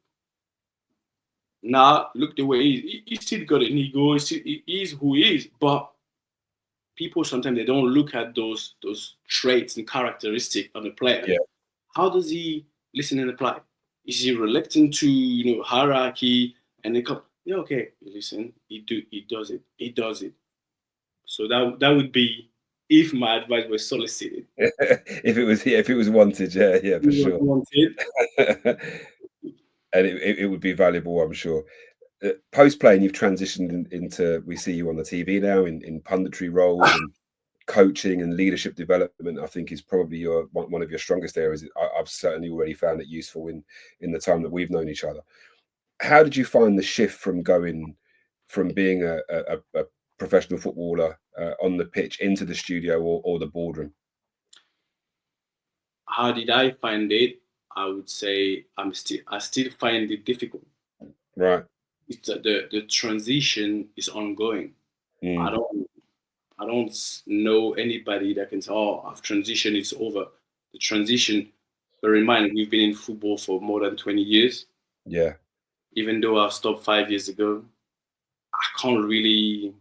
Speaker 2: Now look the way he still got an ego. He is who he is, but people sometimes they don't look at those traits and characteristics of the player.
Speaker 1: Yeah. How
Speaker 2: does he listen and apply? Is he reluctant to hierarchy and they come? Yeah, okay, listen. He does it. So that would be if my advice was solicited.
Speaker 1: if it was wanted, yeah, for sure.
Speaker 2: Wanted.
Speaker 1: And it would be valuable, I'm sure. Post playing, you've transitioned into. We see you on the TV now in punditry roles and coaching and leadership development. I think is probably one of your strongest areas. I've certainly already found it useful in the time that we've known each other. How did you find the shift from being a professional footballer on the pitch into the studio or the boardroom?
Speaker 2: How did I find it? I would say I still find it difficult.
Speaker 1: Right.
Speaker 2: It's the transition is ongoing. I don't know anybody that can say, "Oh, I've transitioned. It's over." The transition. Bear in mind, we've been in football for more than 20 years.
Speaker 1: Yeah.
Speaker 2: Even though I stopped 5 years ago, I can't really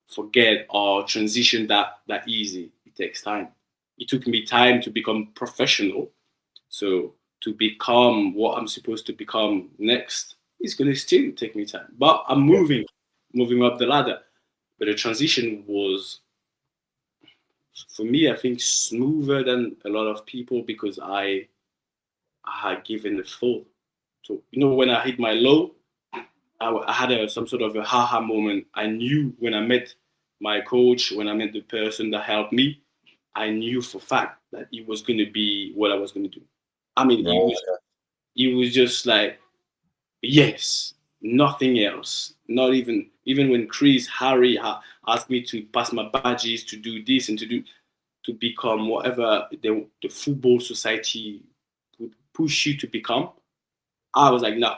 Speaker 2: forget or transition that easy. It takes time. It took me time to become professional. So to become what I'm supposed to become next, it's going to still take me time. But I'm moving up the ladder. But the transition was, for me, I think, smoother than a lot of people because I had given a thought. So, when I hit my low, I had some sort of a ha-ha moment. I knew when I met my coach, when I met the person that helped me, I knew for a fact that it was going to be what I was going to do. I mean, it was just like, yes, nothing else. Not even when Harry asked me to pass my badges, to do this and to become whatever the football society would push you to become, I was like, no,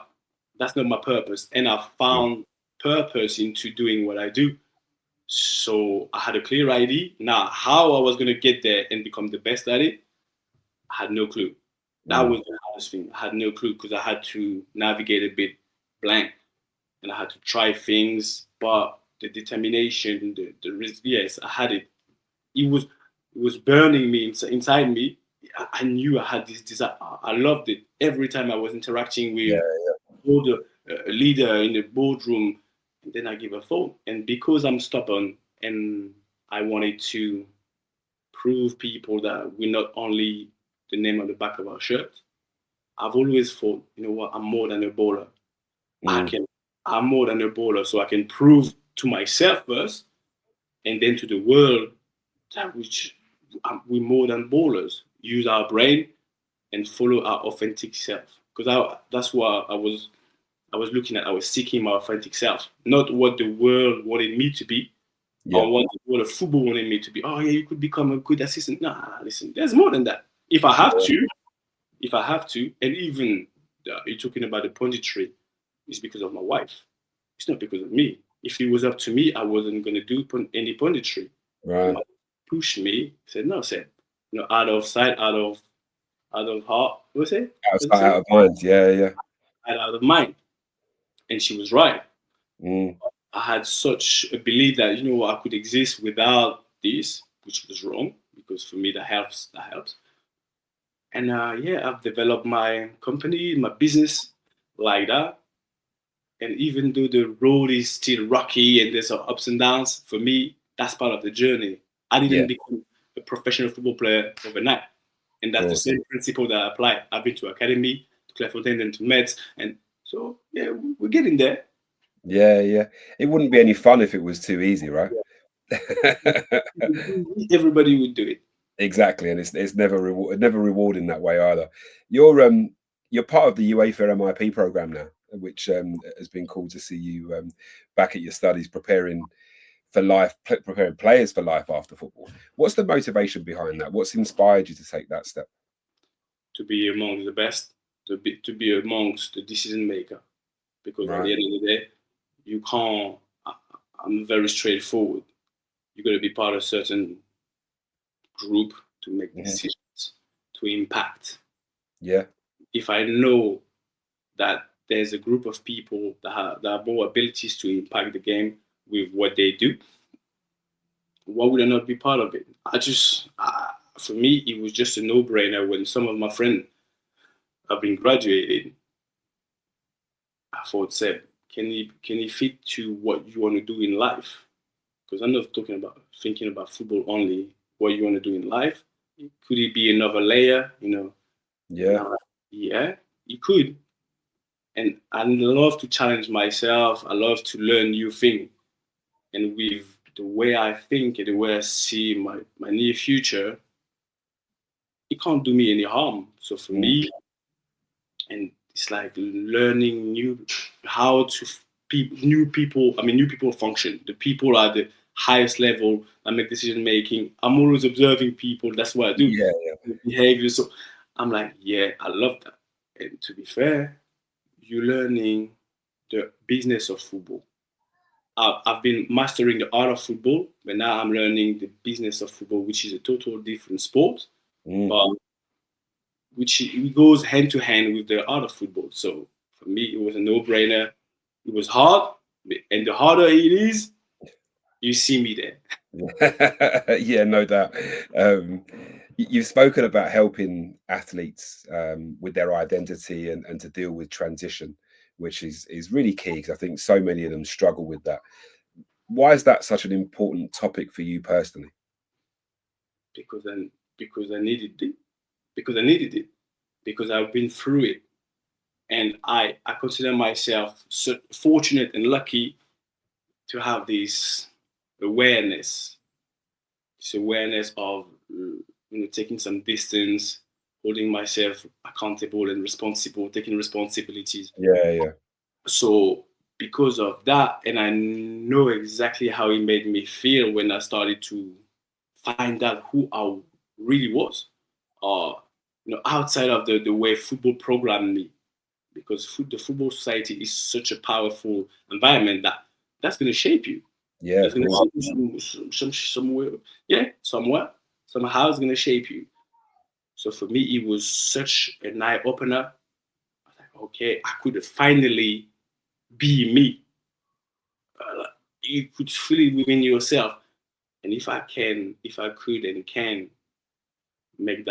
Speaker 2: that's not my purpose. And I found purpose into doing what I do. So I had a clear idea. Now, how I was going to get there and become the best at it, I had no clue. That was the hardest thing. I had no clue because I had to navigate a bit blank and I had to try things. But the determination, the risk, yes, I had it. It was burning me inside me. I knew I had this desire. I loved it. Every time I was interacting with a leader in the boardroom, and then I give a thought. And because I'm stubborn and I wanted to prove people that we're not only the name on the back of our shirt, I've always thought, you know what, I'm more than a baller. I'm more than a baller, so I can prove to myself first, and then to the world that we're more than ballers. Use our brain and follow our authentic self. Because that's what I was looking at. I was seeking my authentic self, not what the world wanted me to be, or what the football wanted me to be. Oh yeah, you could become a good assistant. Nah, listen, there's more than that. If I have to, and even you're talking about the punditry, it's because of my wife. It's not because of me. If it was up to me, I wasn't going to do any punditry.
Speaker 1: Right.
Speaker 2: Pushed me, said, no, out of sight, out of heart. What's it?
Speaker 1: Out of mind. Yeah.
Speaker 2: Out of mind. And she was right. I had such a belief that, I could exist without this, which was wrong, because for me, that helps. And I've developed my company, my business like that. And even though the road is still rocky and there's some ups and downs, for me, that's part of the journey. I didn't become a professional football player overnight. And that's the same principle that I apply. I've been to academy, to Clairefontaine, and to Metz. And so, we're getting there.
Speaker 1: Yeah. It wouldn't be any fun if it was too easy, right?
Speaker 2: Everybody would do it.
Speaker 1: Exactly, and it's never rewarding that way either. You're part of the UEFA MIP program now. which has been cool to see you back at your studies, preparing for life, preparing players for life after football. What's the motivation behind that? What's inspired you to take that step?
Speaker 2: To be among the best, to be amongst the decision maker, because at the end of the day, you can't. I'm very straightforward. You're going to be part of a certain group to make decisions, to impact.
Speaker 1: Yeah.
Speaker 2: If I know that there's a group of people that have more abilities to impact the game with what they do, why would I not be part of it? For me, it was just a no-brainer when some of my friends have been graduated. I thought, Seb, can you fit to what you want to do in life? Because I'm not thinking about football only. What you want to do in life? Could it be another layer?
Speaker 1: Yeah.
Speaker 2: Yeah, you could. And I love to challenge myself. I love to learn new things. And with the way I think and the way I see my near future, it can't do me any harm. So for me, and it's like learning new people function. The people are the highest level that make decision making. I'm always observing people. That's what I do.
Speaker 1: Yeah.
Speaker 2: Behavior. So I'm like, yeah, I love that. And to be fair, you're learning the business of football. I've been mastering the art of football, but now I'm learning the business of football, which is a total different sport, but which it goes hand to hand with the art of football. So for me, it was a no-brainer. It was hard, and the harder it is, you see me there.
Speaker 1: Yeah, no doubt. You've spoken about helping athletes with their identity and to deal with transition, which is really key because I think so many of them struggle with that. Why is that such an important topic for you personally?
Speaker 2: Because I needed it. Because I needed it. Because I've been through it. And I consider myself so fortunate and lucky to have this awareness. This awareness of taking some distance, holding myself accountable and responsible, taking responsibilities.
Speaker 1: Yeah.
Speaker 2: So because of that, and I know exactly how it made me feel when I started to find out who I really was, outside of the way football programmed me, because the football society is such a powerful environment that's going to shape you.
Speaker 1: Yeah,
Speaker 2: That's going to shape you somewhere. Yeah, somewhere, somehow it's going to shape you. So for me, it was such an eye opener. I was like, okay, I could finally be me. You could feel it within yourself. And if I could and can make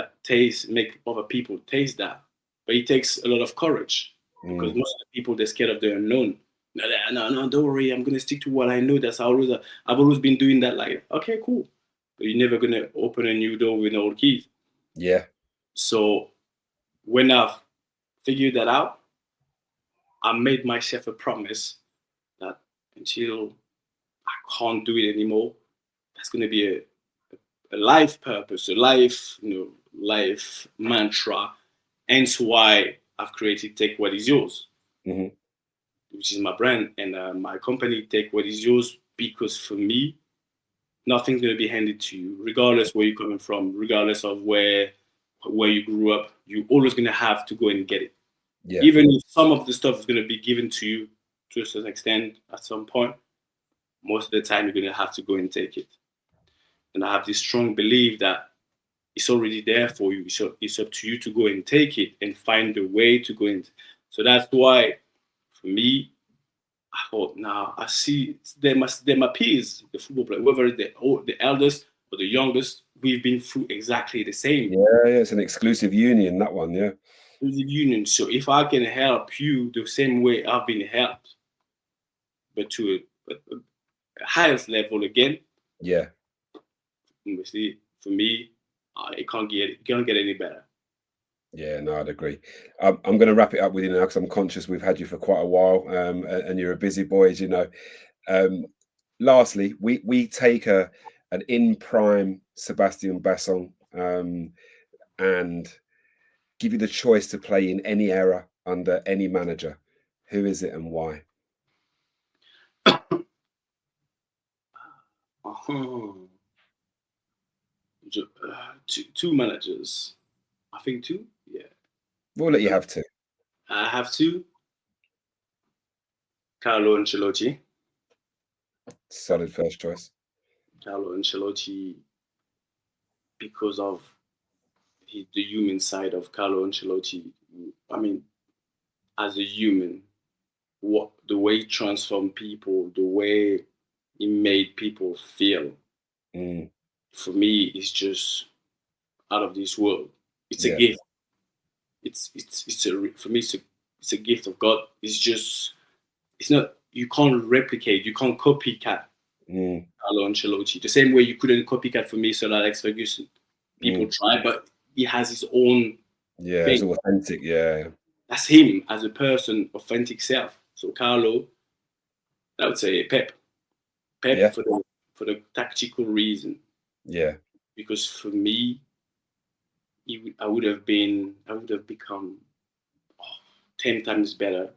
Speaker 2: other people taste that. But it takes a lot of courage because most of the people, they're scared of the unknown. No, don't worry. I'm gonna stick to what I know. I've always been doing that. Like, okay, cool. But you're never gonna open a new door with old keys.
Speaker 1: Yeah.
Speaker 2: So when I've figured that out, I made myself a promise that until I can't do it anymore, that's gonna be a life purpose, life mantra. Hence why I've created Take What Is Yours, which is my brand, and my company Take What Is Yours, because for me, nothing's going to be handed to you, regardless where you're coming from, regardless of where you grew up. You're always going to have to go and get it.
Speaker 1: Yeah.
Speaker 2: Even if some of the stuff is going to be given to you to a certain extent at some point, most of the time you're going to have to go and take it. And I have this strong belief that it's already there for you. So it's up to you to go and take it and find the way to go in. So that's why, for me, I thought, now I see they're my peers, the football player, whether the eldest or the youngest, we've been through exactly the same.
Speaker 1: Yeah, it's an exclusive union, that one, yeah.
Speaker 2: Exclusive union. So if I can help you the same way I've been helped, but to a highest level again,
Speaker 1: yeah,
Speaker 2: obviously, for me, it can't get any better.
Speaker 1: Yeah, no, I'd agree. I'm going to wrap it up with you now because I'm conscious we've had you for quite a while, and you're a busy boy, as you know. Lastly, we take an in prime Sébastien Bassong and give you the choice to play in any era under any manager. Who is it and why?
Speaker 2: Two managers. I think two. Yeah.
Speaker 1: We'll let you have two.
Speaker 2: I have two. Carlo Ancelotti.
Speaker 1: Solid first choice.
Speaker 2: Carlo Ancelotti, because of the human side of Carlo Ancelotti. I mean, as a human, the way he transformed people, the way he made people feel, for me, is just out of this world. It's a gift. For me, it's a gift of God. It's not, you can't replicate, you can't copycat Carlo Ancelotti. The same way you couldn't copycat for me Sir Alex Ferguson. People try, but he has his own thing.
Speaker 1: It's authentic,
Speaker 2: That's him as a person, authentic self. So Carlo, I would say Pep for the tactical reason.
Speaker 1: Yeah.
Speaker 2: Because for me, I would have become 10 times better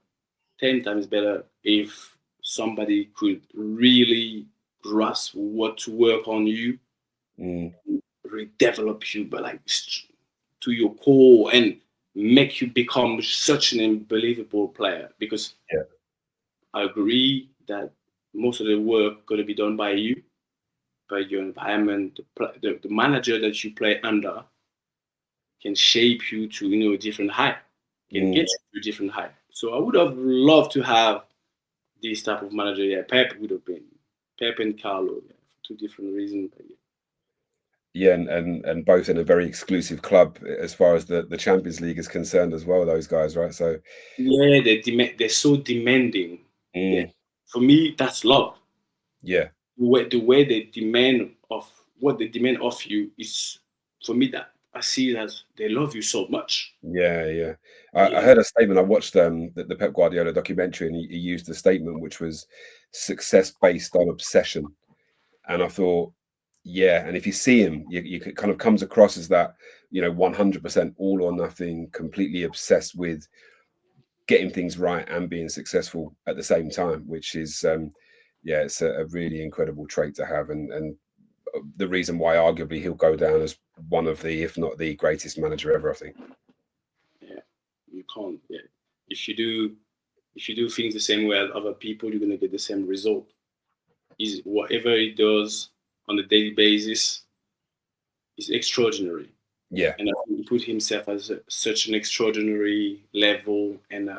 Speaker 2: if somebody could really grasp what to work on you, redevelop you, but like to your core and make you become such an unbelievable player. Because I agree that most of the work got to be done by you, by your environment. The manager that you play under can shape you to a different height, can get you to a different height. So I would have loved to have this type of manager. Yeah, Pep would have been Pep and Carlo, for two different reasons. But
Speaker 1: and both in a very exclusive club as far as the Champions League is concerned as well. Those guys, right? So
Speaker 2: yeah, they're so demanding. Yeah. For me, that's love.
Speaker 1: Yeah.
Speaker 2: The way they demand what they demand of you is, for me, that I see it as they love you so much.
Speaker 1: Yeah. I heard a statement. I watched the Pep Guardiola documentary, and he used a statement which was success based on obsession. And I thought, and if you see him, you kind of comes across as that, 100% all or nothing, completely obsessed with getting things right and being successful at the same time, which is, it's a really incredible trait to have. And the reason why arguably he'll go down as one of the, if not the greatest manager ever, I think.
Speaker 2: Yeah, you can't. Yeah, if you do things the same way as other people, you're gonna get the same result. Is whatever he does on a daily basis is extraordinary.
Speaker 1: Yeah,
Speaker 2: and he put himself as such an extraordinary level and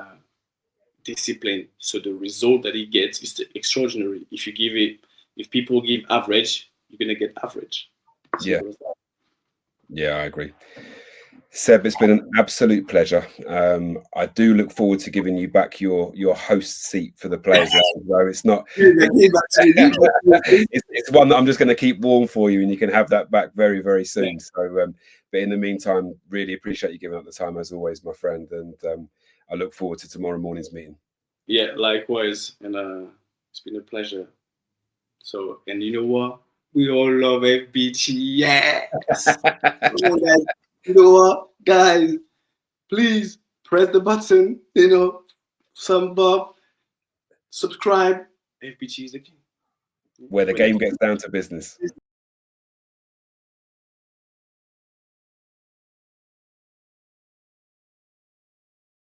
Speaker 2: discipline. So the result that he gets is extraordinary. If people give average, you're gonna get average.
Speaker 1: Yeah, I agree. Seb, it's been an absolute pleasure. I do look forward to giving you back your host seat for the Players Lounge. Though it's not, it's one that I'm just going to keep warm for you, and you can have that back very, very soon. So, but in the meantime, really appreciate you giving up the time as always, my friend, and I look forward to tomorrow morning's meeting. Yeah, likewise, and it's been a pleasure. So, and you know what? We all love FBT. Yes. You know what, guys? Please press the button. Thumb up, subscribe. FBT is the king. Where the game gets down to business.